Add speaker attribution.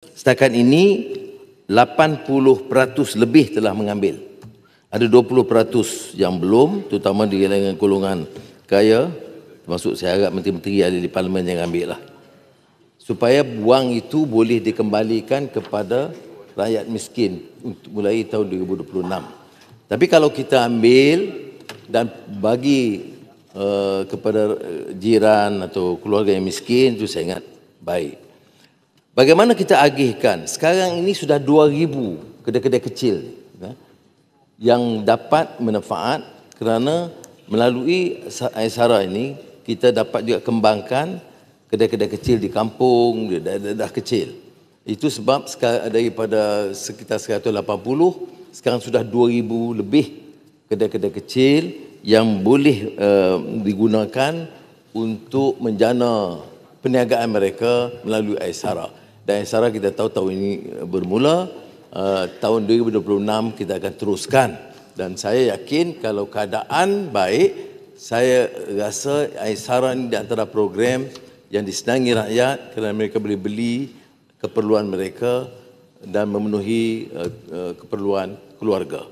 Speaker 1: Setakat ini 80% lebih telah mengambil. Ada 20% yang belum, terutama di kalangan golongan kaya, termasuk saya harap menteri-menteri ada di parlimen yang ambil lah. Supaya wang itu boleh dikembalikan kepada rakyat miskin mulai tahun 2026. Tapi kalau kita ambil dan bagi kepada jiran atau keluarga yang miskin, itu sangat baik. Bagaimana kita agihkan? Sekarang ini sudah 2,000 kedai-kedai kecil yang dapat manfaat kerana melalui Aisara ini kita dapat juga kembangkan kedai-kedai kecil di kampung, di daerah kecil. Itu sebab daripada sekitar 180 sekarang sudah 2,000 lebih kedai-kedai kecil yang boleh digunakan untuk menjana perniagaan mereka melalui Aisara. Dan Aisara kita tahu tahun ini bermula, tahun 2026 kita akan teruskan. Dan saya yakin kalau keadaan baik, saya rasa Aisara ini di antara program yang disenangi rakyat kerana mereka boleh beli keperluan mereka dan memenuhi keperluan keluarga.